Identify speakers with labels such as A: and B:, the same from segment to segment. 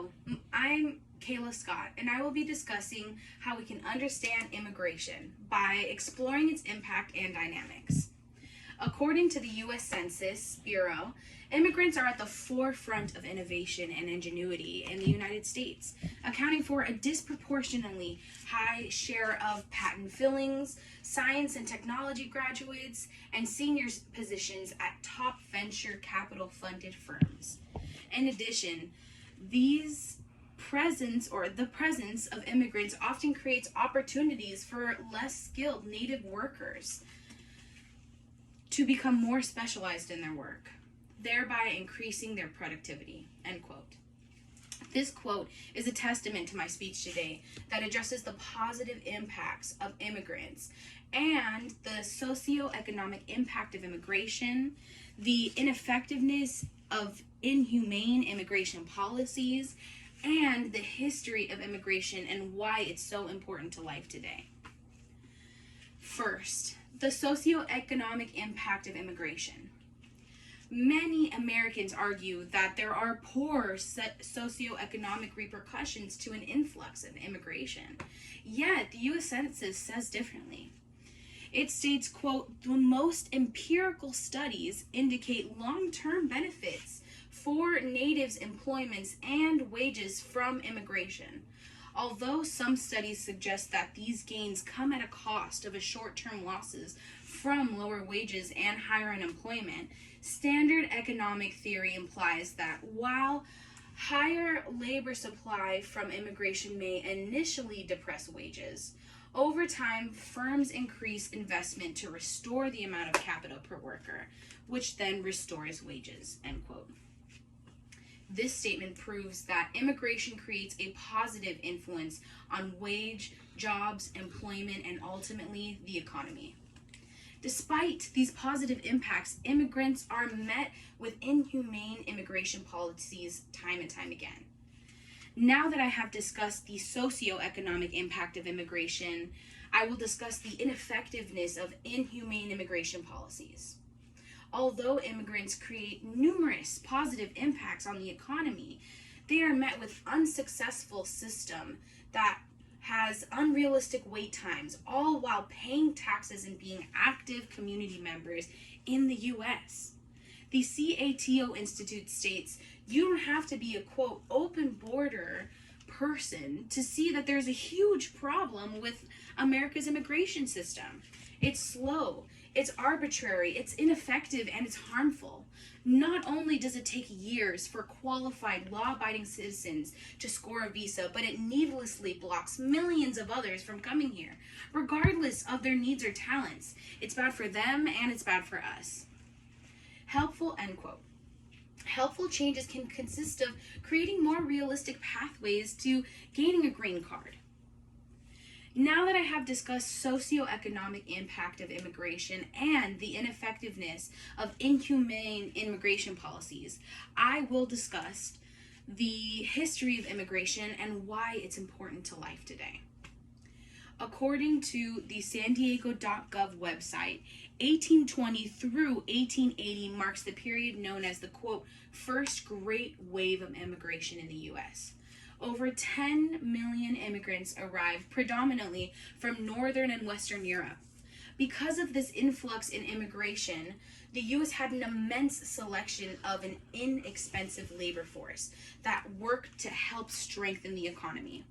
A: Hello, I'm Kayla Scott, and I will be discussing how we can understand immigration by exploring its impact and dynamics. According to the U.S. Census Bureau, immigrants are at the forefront of innovation and ingenuity in the United States, accounting for a disproportionately high share of patent fillings, science and technology graduates, and senior positions at top venture capital funded firms. In addition, the presence of immigrants often creates opportunities for less skilled native workers to become more specialized in their work, thereby increasing their productivity, end quote. This quote is a testament to my speech today that addresses the positive impacts of immigrants and the socioeconomic impact of immigration, the ineffectiveness of inhumane immigration policies, and the history of immigration and why it's so important to life today. First, the socioeconomic impact of immigration. Many Americans argue that there are poor socioeconomic repercussions to an influx of immigration, yet the U.S. Census says differently. It states, quote, "The most empirical studies indicate long-term benefits for natives' employments and wages from immigration. Although some studies suggest that these gains come at a cost of short-term losses from lower wages and higher unemployment, standard economic theory implies that while higher labor supply from immigration may initially depress wages, over time, firms increase investment to restore the amount of capital per worker, which then restores wages," end quote. This statement proves that immigration creates a positive influence on wage, jobs, employment, and ultimately the economy. Despite these positive impacts, immigrants are met with inhumane immigration policies time and time again. Now that I have discussed the socioeconomic impact of immigration, I will discuss the ineffectiveness of inhumane immigration policies. Although immigrants create numerous positive impacts on the economy, they are met with unsuccessful system that has unrealistic wait times, all while paying taxes and being active community members in the U.S. The CATO Institute states you don't have to be a, quote, open border person to see that there's a huge problem with America's immigration system. It's slow, it's arbitrary, it's ineffective, and it's harmful. Not only does it take years for qualified law-abiding citizens to score a visa, but it needlessly blocks millions of others from coming here, regardless of their needs or talents. It's bad for them and it's bad for us. Helpful, end quote. Helpful changes can consist of creating more realistic pathways to gaining a green card. Now that I have discussed socioeconomic impact of immigration and the ineffectiveness of inhumane immigration policies, I will discuss the history of immigration and why it's important to life today. According to the San Diego.gov website, 1820 through 1880 marks the period known as the, quote, first great wave of immigration in the U.S. Over 10 million immigrants arrived predominantly from Northern and Western Europe. Because of this influx in immigration, the U.S. had an immense selection of an inexpensive labor force that worked to help strengthen the economy.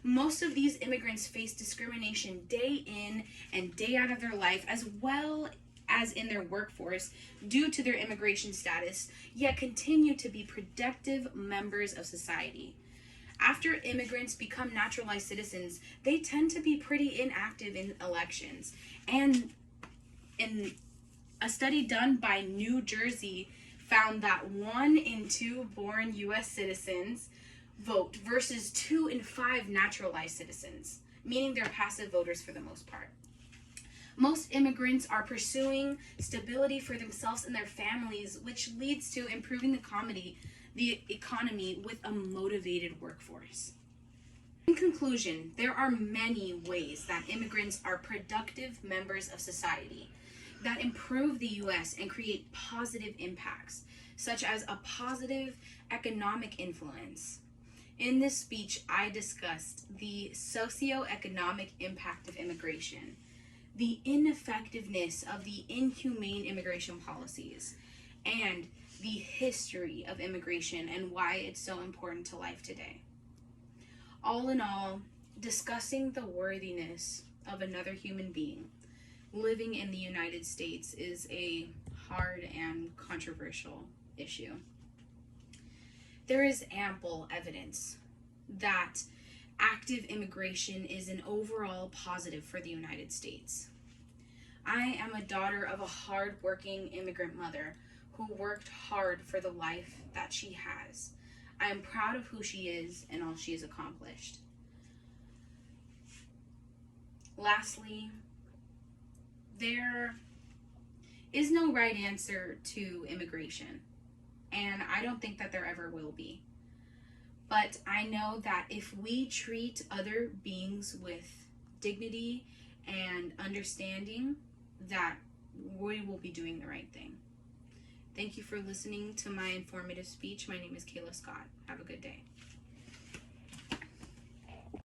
A: Most of these immigrants face discrimination day in and day out of their life, as well as in their workforce due to their immigration status, yet continue to be productive members of society. After immigrants become naturalized citizens, they tend to be pretty inactive in elections. And in a study done by New Jersey found that 1 in 2 born U.S. citizens vote versus 2 in 5 naturalized citizens, meaning they're passive voters for the most part. Most immigrants are pursuing stability for themselves and their families, which leads to improving the economy with a motivated workforce. In conclusion, there are many ways that immigrants are productive members of society that improve the U.S. and create positive impacts, such as a positive economic influence, In this speech, I discussed the socioeconomic impact of immigration, the ineffectiveness of the inhumane immigration policies, and the history of immigration and why it's so important to life today. All in all, discussing the worthiness of another human being living in the United States is a hard and controversial issue. There is ample evidence that active immigration is an overall positive for the United States. I am a daughter of a hard-working immigrant mother who worked hard for the life that she has. I am proud of who she is and all she has accomplished. Lastly, there is no right answer to immigration, and I don't think that there ever will be. But I know that if we treat other beings with dignity and understanding, that we will be doing the right thing. Thank you for listening to my informative speech. My name is Kayla Scott. Have a good day.